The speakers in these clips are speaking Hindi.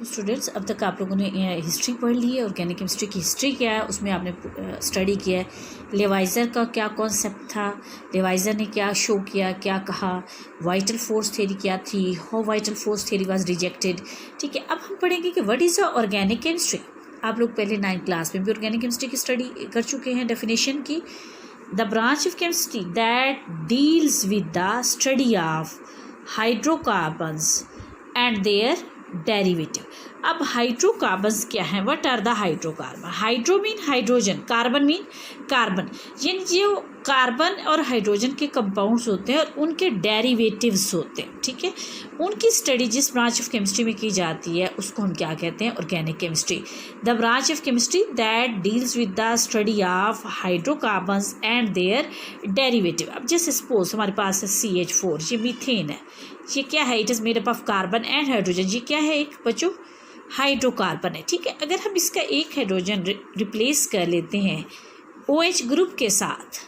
स्टूडेंट्स, अब तक आप लोगों ने हिस्ट्री पढ़ ली है। ऑर्गेनिक केमिस्ट्री की हिस्ट्री क्या है उसमें आपने स्टडी किया है। लेवाइजर का क्या कॉन्सेप्ट था, लेवाइजर ने क्या शो किया, क्या कहा, वाइटल फोर्स थ्योरी क्या थी, how vital force theory was rejected. ठीक है, अब हम पढ़ेंगे कि what is the organic chemistry. आप लोग पहले 9th क्लास में भी ऑर्गेनिक केमिस्ट्री की स्टडी कर चुके हैं। डेफिनेशन की, the branch of chemistry that deals with the study of hydrocarbons and their derivative. अब हाइड्रोकार्बन्स क्या है, what are the hydrocarbon. Hydro mean hydrogen, carbon mean carbon. यानी जो कार्बन और हाइड्रोजन के कंपाउंड्स होते हैं और उनके डेरिवेटिव्स होते हैं, ठीक है, उनकी स्टडी जिस ब्रांच ऑफ केमिस्ट्री में की जाती है उसको हम क्या कहते हैं, organic chemistry. The branch of chemistry that deals with the study of hydrocarbons and their derivative. अब जैसे सपोज हमारे पास है CH4, ये मीथेन है, ये क्या है, it is made up of carbon and hydrogen. ये क्या है, एक बच्चों हाइड्रोकार्बन है। ठीक है, अगर हम इसका एक हाइड्रोजन रिप्लेस कर लेते हैं OH ग्रुप के साथ,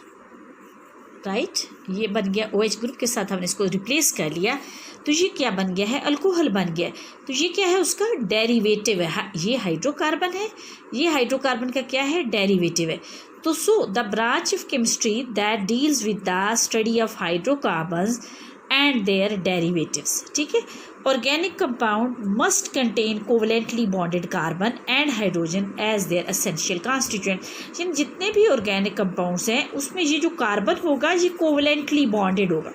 राइट, ये बन गया OH ग्रुप के साथ, हमने इसको रिप्लेस कर लिया तो ये क्या बन गया है, अल्कोहल बन गया। तो ये क्या है, उसका डेरिवेटिव है। ये हाइड्रोकार्बन है, ये हाइड्रोकार्बन का क्या है, डेरिवेटिव है। तो so the branch of chemistry that deals with the study of hydrocarbons and their derivatives। ठीक है, organic compound must contain covalently bonded carbon and hydrogen as their essential constituent। यानी जितने भी organic compounds हैं उसमें ये जो कार्बन होगा ये covalently bonded होगा।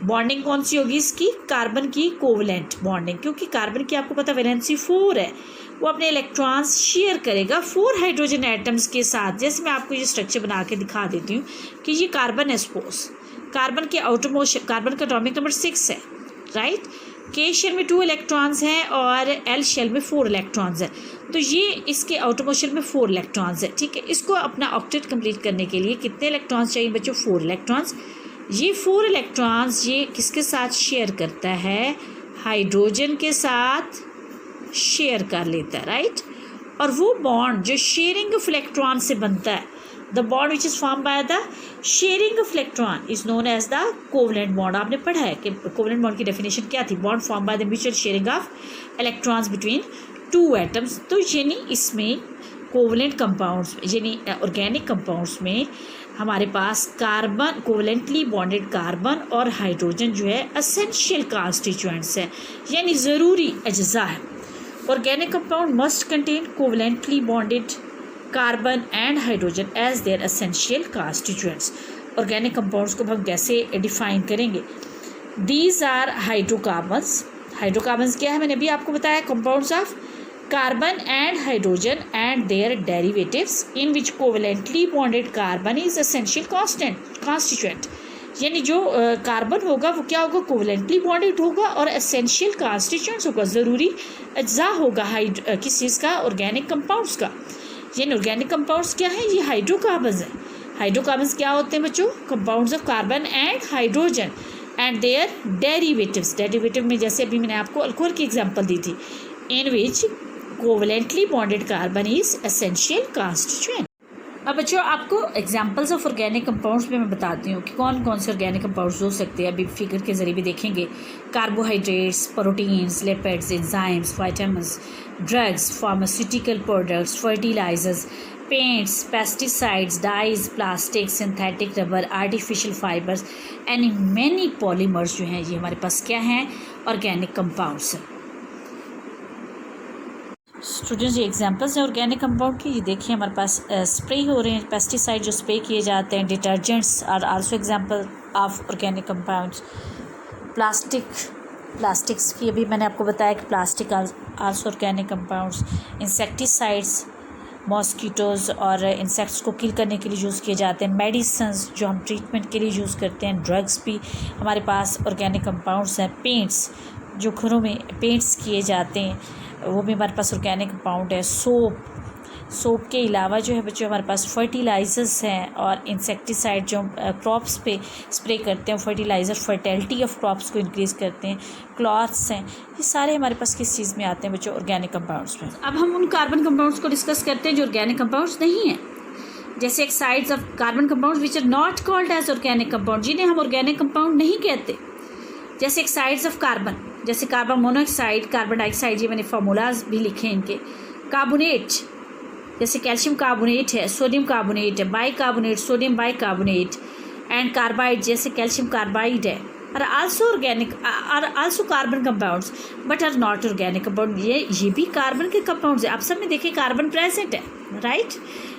बॉन्डिंग कौन सी होगी इसकी, कार्बन की कोवलेंट बॉन्डिंग, क्योंकि कार्बन की आपको पता वैलेंसी 4 है, वो अपने इलेक्ट्रॉन्स शेयर करेगा 4 हाइड्रोजन एटम्स के साथ। जैसे मैं आपको ये स्ट्रक्चर बना के दिखा देती हूँ कि ये कार्बन है, सपोज कार्बन के आउटरमोस्ट, कार्बन का एटॉमिक नंबर 6 है, राइट। के शेल में 2 इलेक्ट्रॉन्स हैं और एल शेल में 4 इलेक्ट्रॉन्स हैं। तो ये इसके आउटरमोस्ट शेल में 4 इलेक्ट्रॉन्स है। ठीक है, इसको अपना ऑक्टेट कंप्लीट करने के लिए कितने इलेक्ट्रॉन्स चाहिए बच्चों, 4 इलेक्ट्रॉन्स। ये 4 इलेक्ट्रॉन्स ये किसके साथ शेयर करता है, हाइड्रोजन के साथ शेयर कर लेता है, राइट। और वो बॉन्ड जो शेयरिंग ऑफ इलेक्ट्रॉन से बनता है, the bond which is form by the sharing of electron is known as the covalent bond. आपने पढ़ा है कि कोवलेंट बॉन्ड की डेफिनेशन क्या थी, bond form by the mutual sharing of electrons between 2 atoms. तो यानी इसमें कोवलेंट कंपाउंड्स, यानी ऑर्गेनिक कंपाउंड्स में हमारे पास कार्बन, कोवलेंटली बॉन्डेड कार्बन और हाइड्रोजन जो है एसेंशियल कॉन्स्टिट्यूएंट्स है, यानी ज़रूरी अज्जा है। Organic compound must contain covalently bonded carbon and hydrogen as their essential constituents. Organic compounds को हम कैसे डिफाइन करेंगे, दीज आर हाइड्रोकार्बन्स। हाइड्रोकार्बन्स क्या है, मैंने अभी आपको बताया, compounds of carbon and hydrogen and their derivatives in which covalently bonded carbon is essential constituent. यानी जो कार्बन होगा वो क्या होगा, कोवलेंटली बॉन्डेड होगा और एसेंशियल कॉन्स्टिट्यूएंट्स होगा, ज़रूरी अज्जा होगा किस चीज़ का, ऑर्गेनिक कंपाउंड्स का। यानी ऑर्गेनिक कंपाउंड्स क्या है, ये हाइड्रोकार्बन्स है। हाइड्रोकार्बन्स क्या होते हैं बच्चों, compounds of carbon and hydrogen and their derivatives. Derivative में जैसे अभी मैंने आपको अल्कोहल की एग्जांपल दी थी, in which covalently bonded carbon is essential constituent. अब बच्चों आपको एग्जांपल्स ऑफ ऑर्गेनिक कंपाउंड्स में मैं बताती हूँ कि कौन कौन से ऑर्गेनिक कंपाउंड्स हो सकते हैं। अभी फिगर के जरिए भी देखेंगे, carbohydrates, proteins, lipids, enzymes, vitamins, drugs, pharmaceutical products, fertilisers, paints, pesticides, dyes, plastic, synthetic rubber, artificial fibres and many polymers जो हैं ये हमारे पास क्या हैं, ऑर्गेनिक कंपाउंड्स हैं। स्टूडेंट्स, ये एग्जांपल्स हैं ऑर्गेनिक कंपाउंड की। ये देखिए हमारे पास स्प्रे हो रहे हैं, पेस्टिसाइड जो स्प्रे किए जाते हैं, detergents are also example of organic compounds. Plastics की अभी मैंने आपको बताया कि plastic also organic compounds. Insecticides mosquitoes और इंसेक्ट्स को किल करने के लिए यूज़ किए जाते हैं। मेडिसिन्स जो हम ट्रीटमेंट के लिए यूज़ करते हैं, ड्रग्स भी हमारे पास ऑर्गेनिक कंपाउंड्स हैं। पेंट्स जो घरों में पेंट्स किए जाते हैं वो भी हमारे पास ऑर्गेनिक कंपाउंड है। सोप के अलावा जो है बच्चों हमारे पास फर्टिलाइजर्स हैं और इंसेक्टिसाइड जो क्रॉप्स पे स्प्रे करते हैं, फर्टिलाइज़र फर्टिलिटी ऑफ क्रॉप्स को इंक्रीज़ करते हैं। क्लॉथ्स हैं, ये सारे हमारे पास किस चीज़ में आते हैं बच्चों, ऑर्गेनिक कंपाउंड्स में। अब हम उन कार्बन कंपाउंड्स को डिस्कस करते हैं जो ऑर्गेनिक कंपाउंड्स नहीं हैं। जैसे एक sides of carbon compounds which are not called as organic compound, जिन्हें हम ऑर्गेनिक कंपाउंड नहीं कहते। जैसे एक्साइड्स ऑफ कार्बन, जैसे कार्बन मोनोऑक्साइड, कार्बन डाइऑक्साइड, ये मैंने फार्मूलाज भी लिखे हैं इनके। कार्बोनेट, जैसे कैल्शियम कार्बोनेट है, सोडियम कार्बोनेट है, bicarbonate, sodium bicarbonate, and carbide, जैसे कैल्शियम कार्बाइड है, are also organic, are also carbon compounds but are not organic compound. ये भी कार्बन के कंपाउंड्स है। आप सब में देखिए कार्बन प्रेजेंट है, राइट,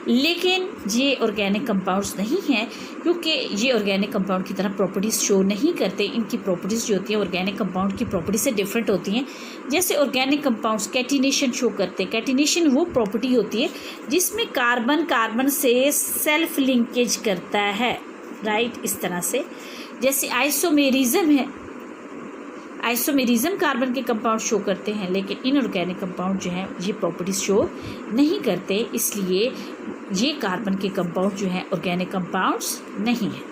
लेकिन ये ऑर्गेनिक कंपाउंड्स नहीं हैं, क्योंकि ये ऑर्गेनिक कंपाउंड की तरह प्रॉपर्टीज़ शो नहीं करते। इनकी प्रॉपर्टीज़ जो होती हैं ऑर्गेनिक कंपाउंड की प्रॉपर्टी से डिफरेंट होती हैं। जैसे ऑर्गेनिक कंपाउंड्स कैटिनेशन शो करते हैं। कैटिनेशन वो प्रॉपर्टी होती है जिसमें कार्बन कार्बन से सेल्फ लिंकेज करता है, राइट, इस तरह से। जैसे आइसोमेरिज्म है, आइसोमेरिज्म कार्बन के कंपाउंड शो करते हैं, लेकिन इनऑर्गेनिक कंपाउंड जो हैं ये प्रॉपर्टीज शो नहीं करते, इसलिए ये कार्बन के कंपाउंड जो हैं ऑर्गेनिक कंपाउंड्स नहीं हैं।